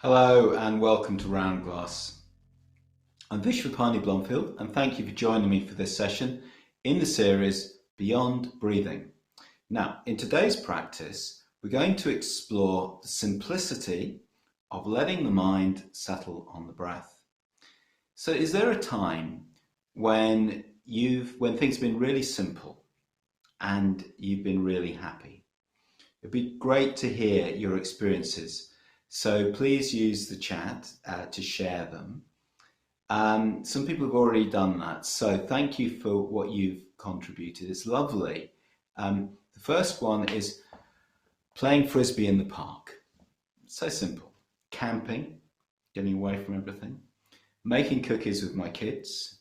Hello and welcome to Round Glass. I'm Vishvapani Blomfield and thank you for joining me for this session in the series Beyond Breathing. Now, in today's practice, we're going to explore the simplicity of letting the mind settle on the breath. So is there a time when things have been really simple and you've been really happy? It'd be great to hear your experiences. So please use the chat to share them. Some people have already done that, so thank you for what you've contributed. It's lovely. The first one is playing frisbee in the park. So simple. Camping, getting away from everything, making cookies with my kids,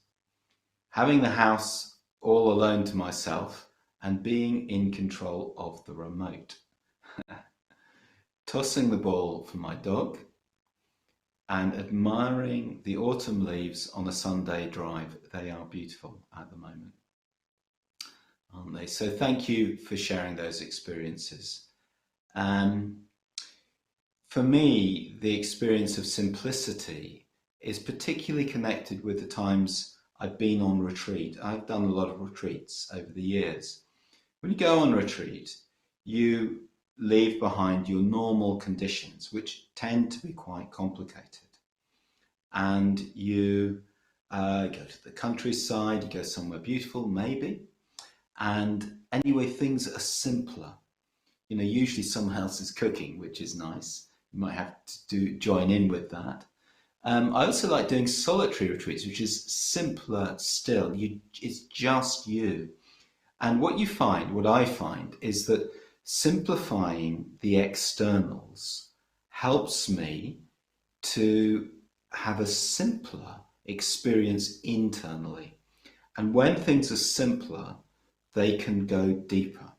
having the house all alone to myself, and being in control of the remote. Tossing the ball for my dog, and admiring the autumn leaves on a Sunday drive. They are beautiful at the moment, aren't they? So thank you for sharing those experiences. For me, the experience of simplicity is particularly connected with the times I've been on retreat. I've done a lot of retreats over the years. When you go on retreat, you leave behind your normal conditions, which tend to be quite complicated. And you go to the countryside, you go somewhere beautiful, maybe. And anyway, things are simpler. You know, usually someone else is cooking, which is nice. You might have to join in with that. I also like doing solitary retreats, which is simpler still. It's just you. And what I find, is that simplifying the externals helps me to have a simpler experience internally. And when things are simpler, they can go deeper.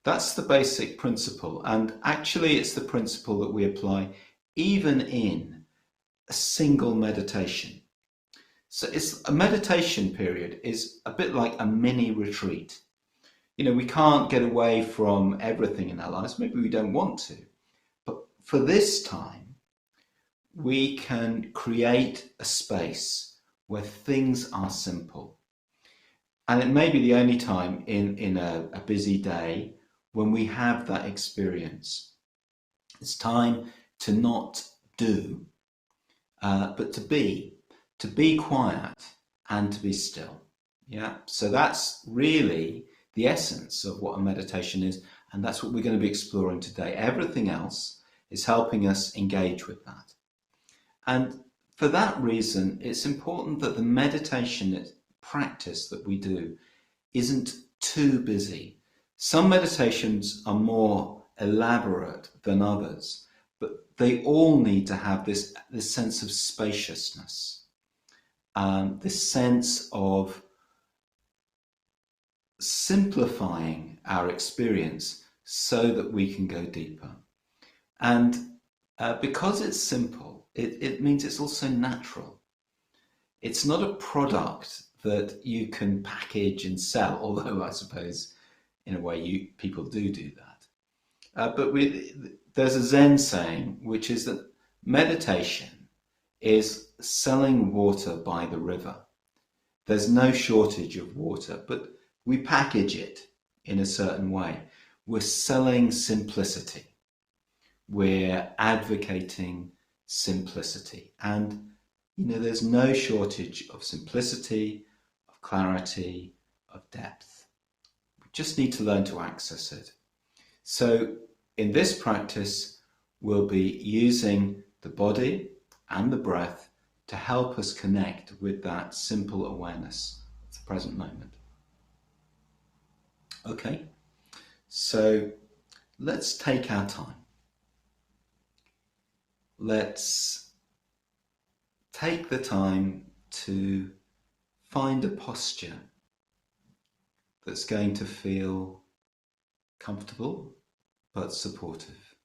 That's the basic principle. And actually, it's the principle that we apply even in a single meditation. So a meditation period is a bit like a mini retreat. You know, we can't get away from everything in our lives. Maybe we don't want to. But for this time, we can create a space where things are simple. And it may be the only time in a busy day when we have that experience. It's time to not do, but to be quiet and to be still. Yeah. So that's really the essence of what a meditation is. And that's what we're going to be exploring today. Everything else is helping us engage with that. And for that reason, it's important that the meditation practice that we do isn't too busy. Some meditations are more elaborate than others, but they all need to have this sense of spaciousness, this sense of simplifying our experience so that we can go deeper. And because it's simple, it means it's also natural. It's not a product that you can package and sell, although I suppose in a way people do that. But there's a Zen saying, which is that meditation is selling water by the river. There's no shortage of water, but we package it in a certain way. We're selling simplicity. We're advocating simplicity. And, you know, there's no shortage of simplicity, of clarity, of depth. We just need to learn to access it. So in this practice, we'll be using the body and the breath to help us connect with that simple awareness of the present moment. Okay, so let's take our time. Let's take the time to find a posture that's going to feel comfortable but supportive.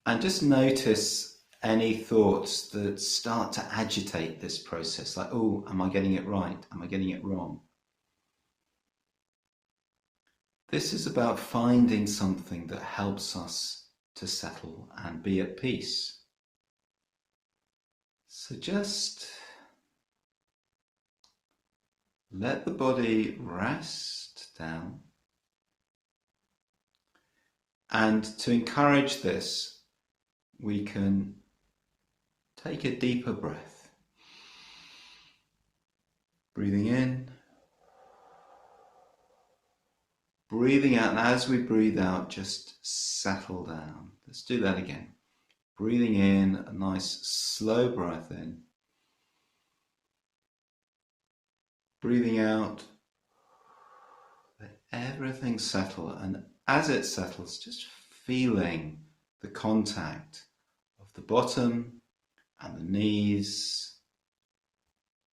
And just notice any thoughts that start to agitate this process, like, oh, am I getting it right? Am I getting it wrong? This is about finding something that helps us to settle and be at peace. So just let the body rest down. And to encourage this, we can take a deeper breath. Breathing in, breathing out, and as we breathe out, just settle down. Let's do that again. Breathing in, a nice slow breath in. Breathing out, let everything settle, and as it settles, just feeling the contact of the bottom and the knees,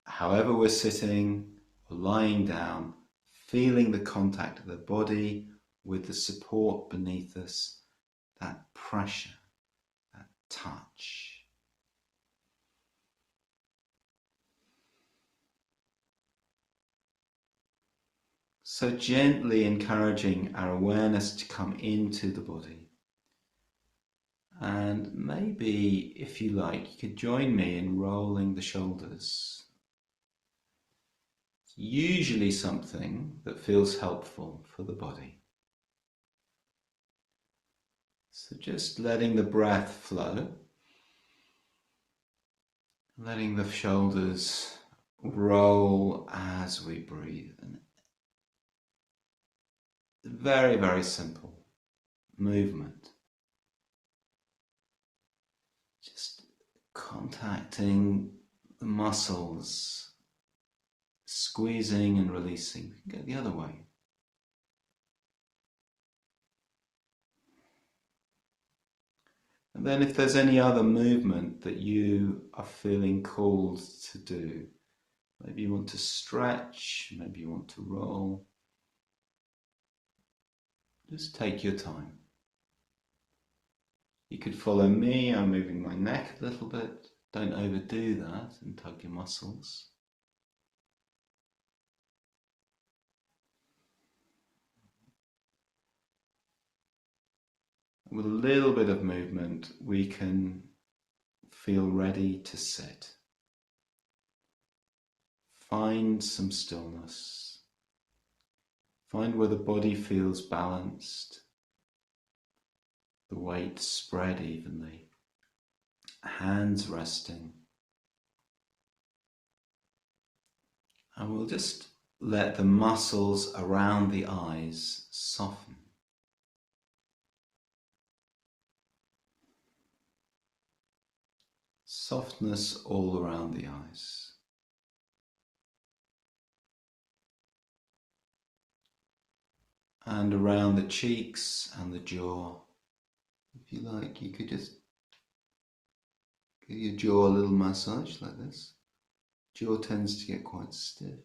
however we're sitting or lying down, feeling the contact of the body with the support beneath us, that pressure, that touch. So gently encouraging our awareness to come into the body. And maybe, if you like, you could join me in rolling the shoulders. It's usually something that feels helpful for the body. So just letting the breath flow, letting the shoulders roll as we breathe. And very, very simple movement. Just contacting the muscles, squeezing and releasing. We can go the other way. And then if there's any other movement that you are feeling called to do, maybe you want to stretch, maybe you want to roll, just take your time. You could follow me. I'm moving my neck a little bit. Don't overdo that and tug your muscles. With a little bit of movement, we can feel ready to sit. Find some stillness. Find where the body feels balanced, the weight spread evenly, hands resting. And we'll just let the muscles around the eyes soften. Softness all around the eyes. And around the cheeks and the jaw. If you like, you could just give your jaw a little massage like this. Jaw tends to get quite stiff.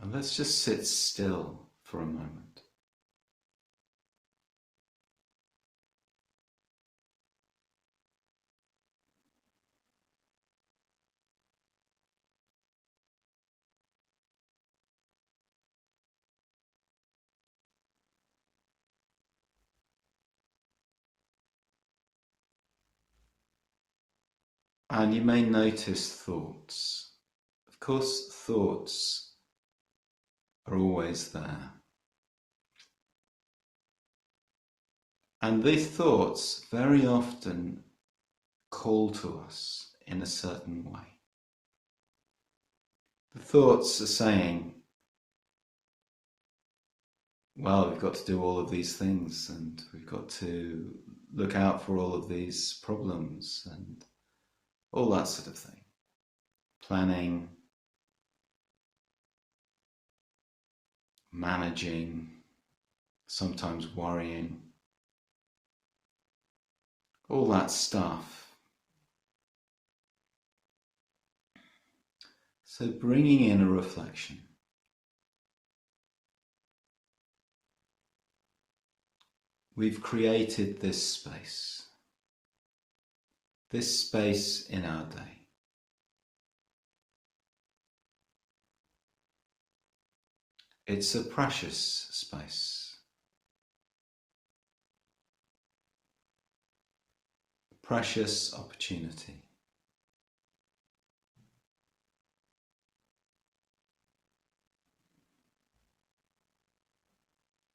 And let's just sit still for a moment. And you may notice thoughts. Of course, thoughts are always there. And these thoughts very often call to us in a certain way. The thoughts are saying, well, we've got to do all of these things and we've got to look out for all of these problems and all that sort of thing. Planning, managing, sometimes worrying, all that stuff. So bringing in a reflection. We've created this space. this space in our day. It's a precious space, a precious opportunity.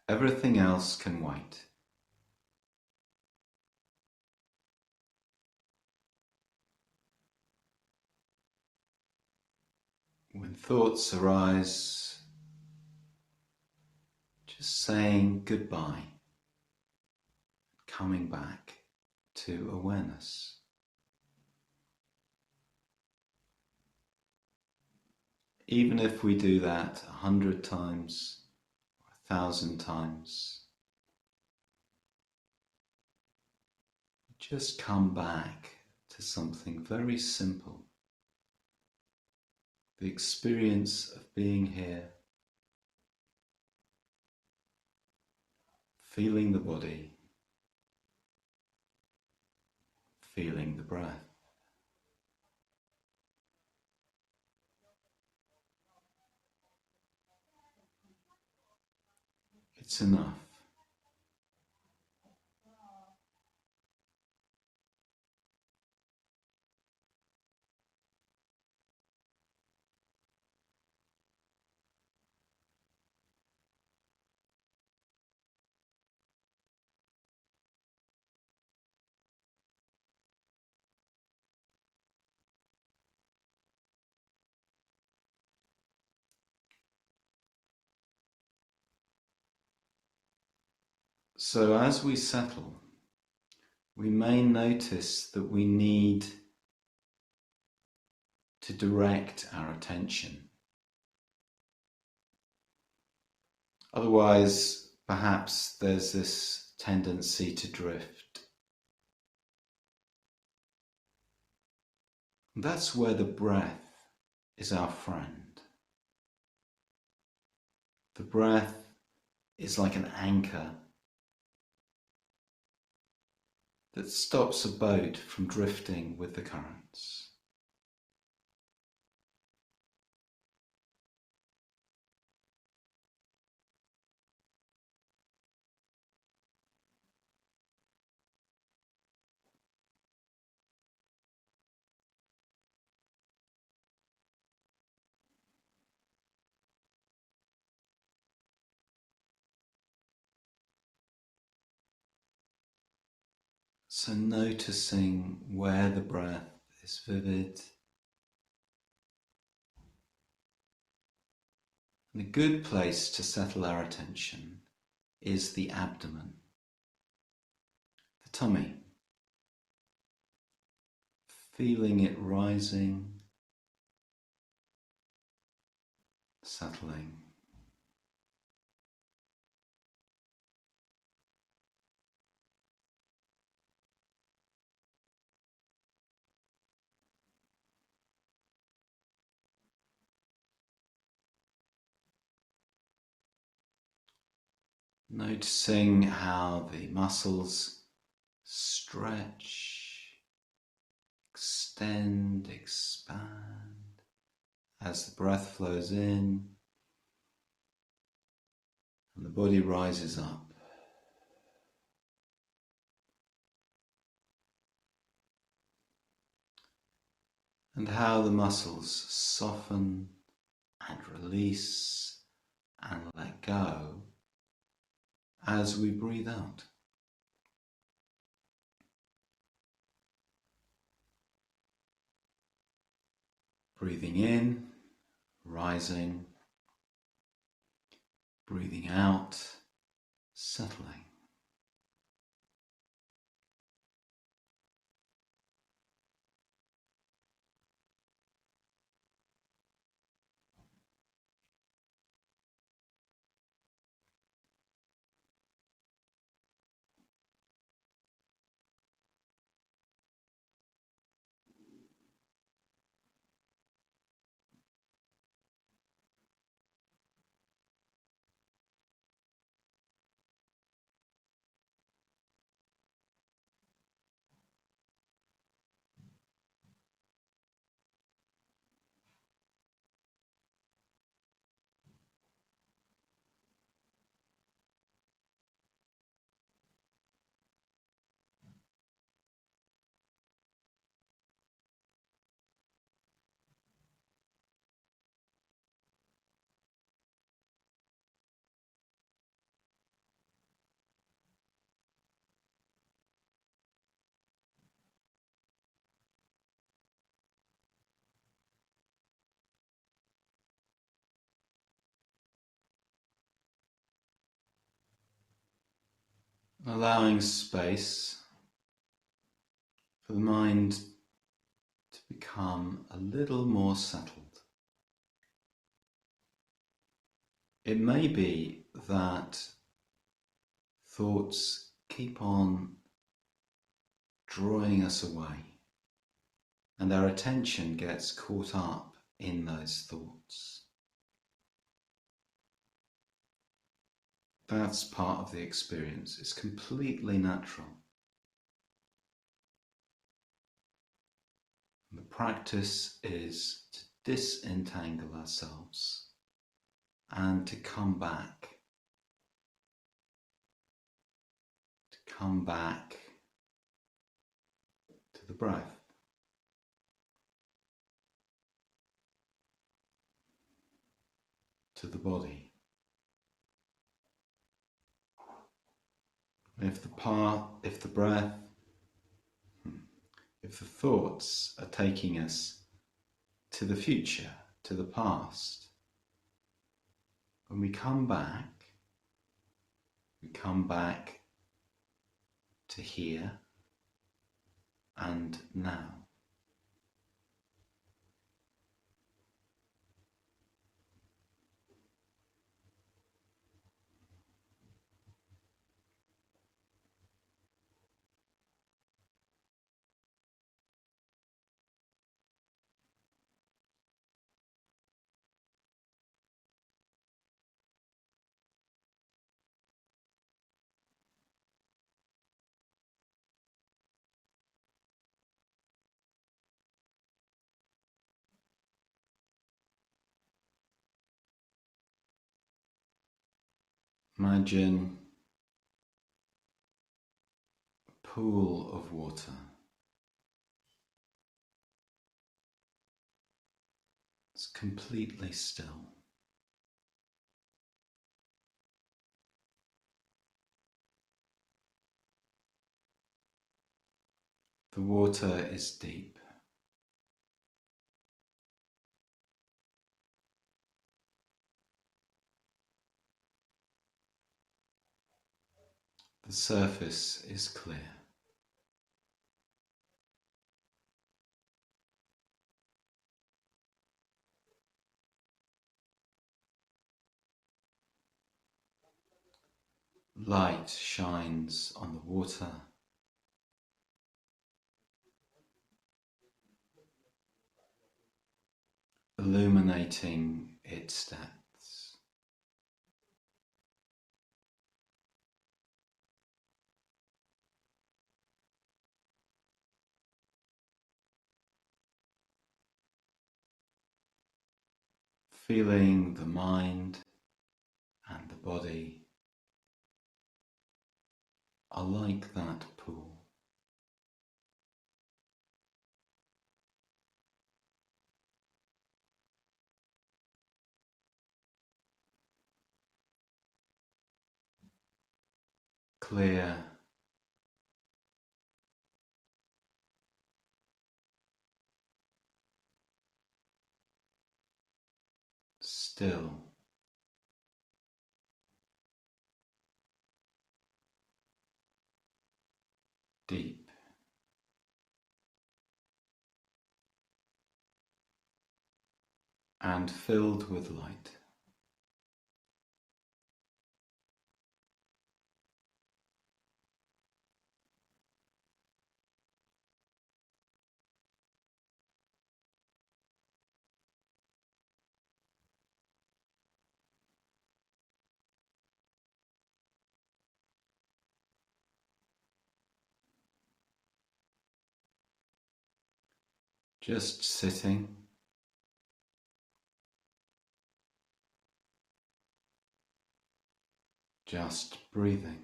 Everything else can wait. When thoughts arise, just saying goodbye, coming back to awareness. Even if we do that 100 times, 1,000 times, just come back to something very simple. The experience of being here, feeling the body, feeling the breath. It's enough. So as we settle, we may notice that we need to direct our attention. Otherwise, perhaps there's this tendency to drift. That's where the breath is our friend. The breath is like an anchor that stops a boat from drifting with the currents. So noticing where the breath is vivid. And a good place to settle our attention is the abdomen, the tummy. Feeling it rising, settling. Noticing how the muscles stretch, extend, expand as the breath flows in and the body rises up. And how the muscles soften and release and let go as we breathe out. Breathing in, rising. Breathing out, settling. allowing space for the mind to become a little more settled. It may be that thoughts keep on drawing us away, and our attention gets caught up in those thoughts. That's part of the experience. It's completely natural. The practice is to disentangle ourselves and to come back to the breath. To the body. If the breath, if the thoughts are taking us to the future, to the past, when we come back to here and now. Imagine a pool of water. It's completely still. The water is deep. The surface is clear. Light shines on the water, illuminating its depths. Feeling the mind and the body are like that pool. Clear, still, deep. And filled with light. Just sitting, just breathing.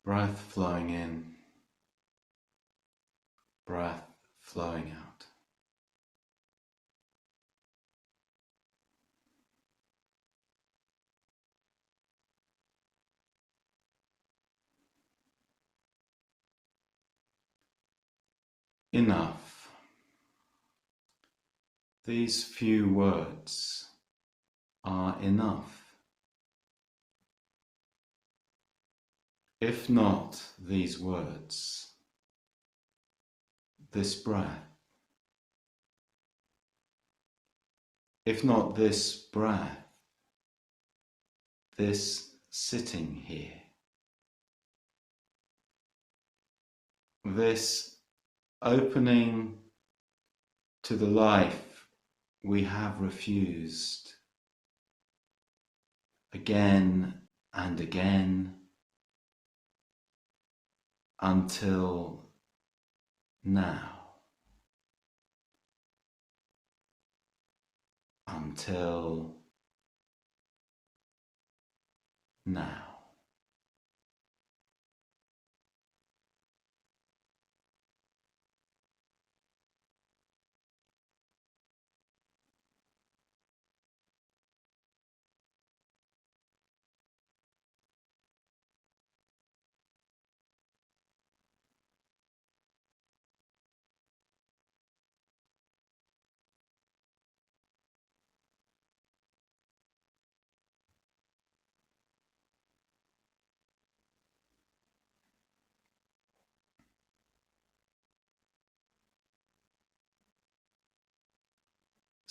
Breath flowing in, breath flowing out. Enough. These few words are enough. If not these words, this breath, if not this breath, this sitting here, this opening to the life we have refused again and again until now, until now.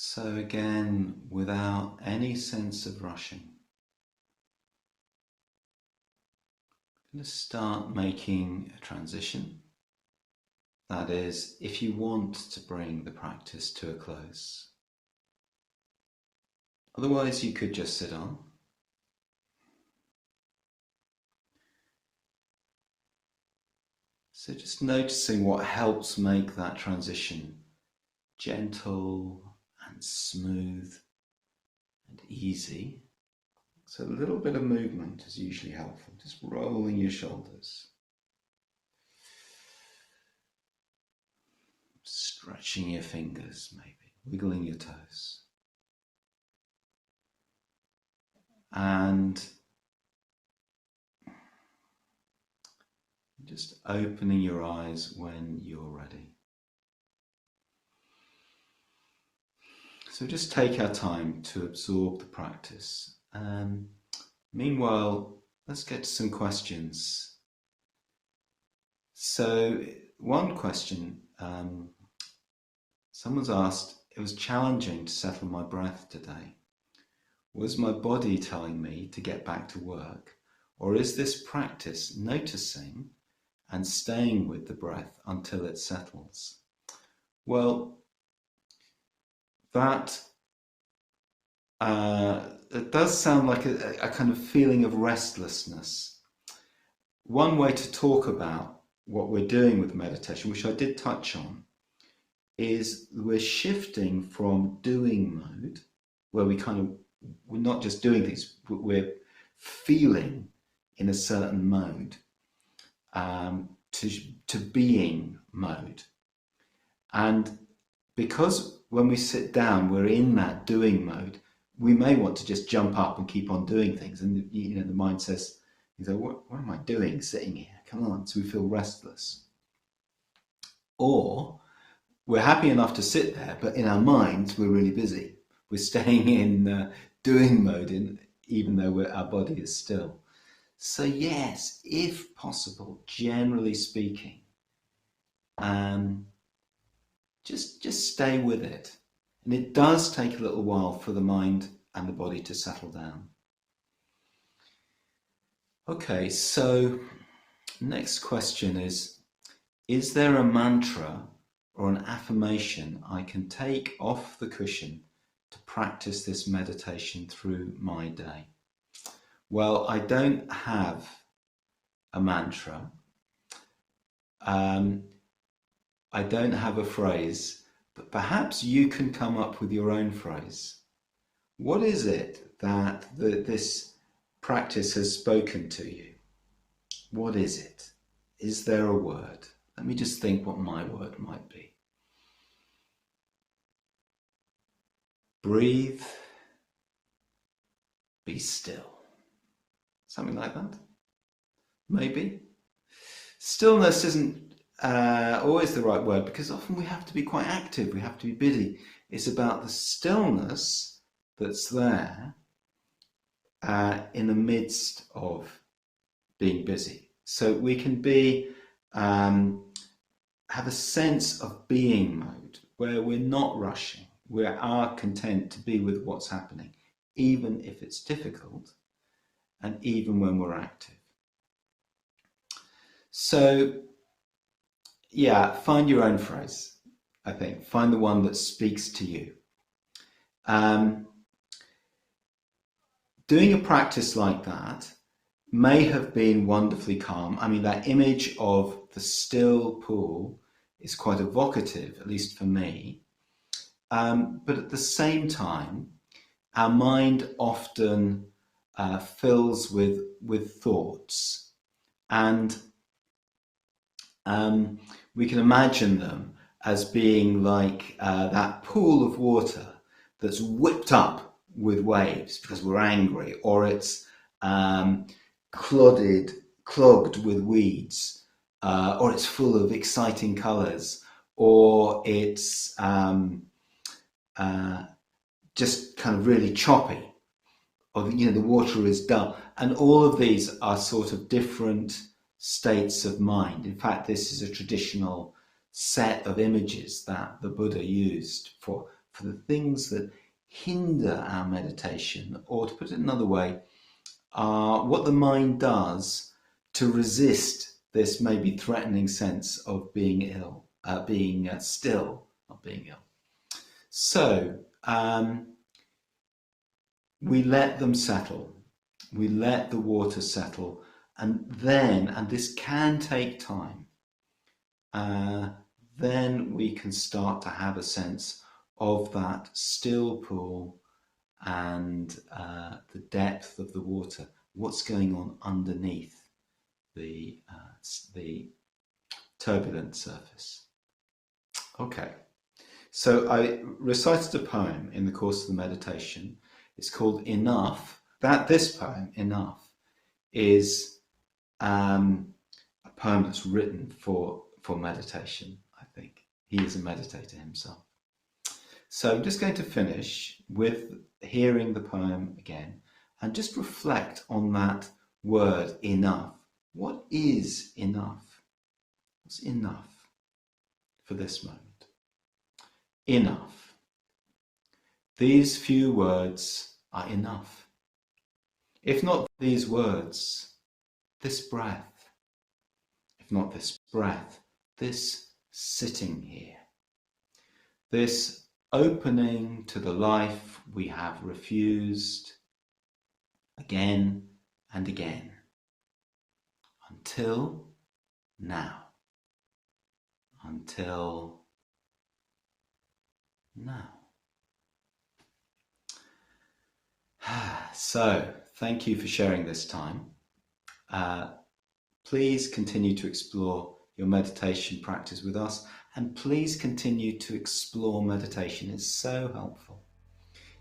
So again, without any sense of rushing, I'm going to start making a transition. That is, if you want to bring the practice to a close. Otherwise, you could just sit on. So just noticing what helps make that transition gentle and smooth and easy. So a little bit of movement is usually helpful, just rolling your shoulders, stretching your fingers maybe, wiggling your toes. And just opening your eyes when you're ready. So just take our time to absorb the practice. Meanwhile, let's get to some questions. So one question, someone's asked, it was challenging to settle my breath today. Was my body telling me to get back to work? Or is this practice noticing and staying with the breath until it settles? Well, that it does sound like a kind of feeling of restlessness. One way to talk about what we're doing with meditation, which I did touch on, is we're shifting from doing mode, where we're not just doing things, we're feeling in a certain mode, to being mode. And because when we sit down, we're in that doing mode, we may want to just jump up and keep on doing things. And the mind says, what am I doing sitting here? Come on. So we feel restless. Or we're happy enough to sit there, but in our minds, we're really busy. We're staying in doing mode, even though our body is still. So yes, if possible, generally speaking, just stay with it. And it does take a little while for the mind and the body to settle down. Okay, so next question is there a mantra or an affirmation I can take off the cushion to practice this meditation through my day? Well, I don't have a mantra. I don't have a phrase, but perhaps you can come up with your own phrase. What is it that this practice has spoken to you? What is it? Is there a word? Let me just think what my word might be. Breathe, be still. Something like that. Maybe. Stillness isn't always the right word, because often we have to be quite active, we have to be busy. It's about the stillness that's there in the midst of being busy. So we can be have a sense of being mode where we're not rushing, we are content to be with what's happening, even if it's difficult and even when we're active. So yeah, find your own phrase, I think. Find the one that speaks to you. Doing a practice like that may have been wonderfully calm. I mean, that image of the still pool is quite evocative, at least for me. But at the same time, our mind often fills with thoughts, and we can imagine them as being like that pool of water that's whipped up with waves because we're angry, or it's clogged with weeds, or it's full of exciting colours, or it's just kind of really choppy, or the water is dull. And all of these are sort of different states of mind. In fact, this is a traditional set of images that the Buddha used for the things that hinder our meditation, or to put it another way, are what the mind does to resist this maybe threatening sense of being ill, being still, not being ill. So we let them settle. We let the water settle, and this can take time, then we can start to have a sense of that still pool and the depth of the water, what's going on underneath the turbulent surface. Okay, so I recited a poem in the course of the meditation. It's called Enough. This poem, Enough, is a poem that's written for meditation, I think. He is a meditator himself. So I'm just going to finish with hearing the poem again and just reflect on that word, enough. What is enough? What's enough for this moment? Enough. These few words are enough. If not these words, this breath. If not this breath, this sitting here. This opening to the life we have refused again and again until now. Until now. So, thank you for sharing this time. Please continue to explore your meditation practice with us, and please continue to explore meditation. It's so helpful.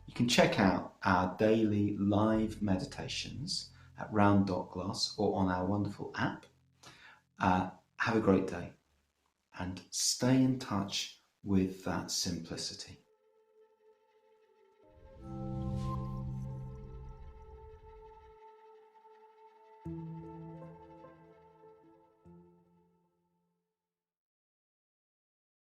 You can check out our daily live meditations at round.glass or on our wonderful app. Have a great day and stay in touch with that simplicity.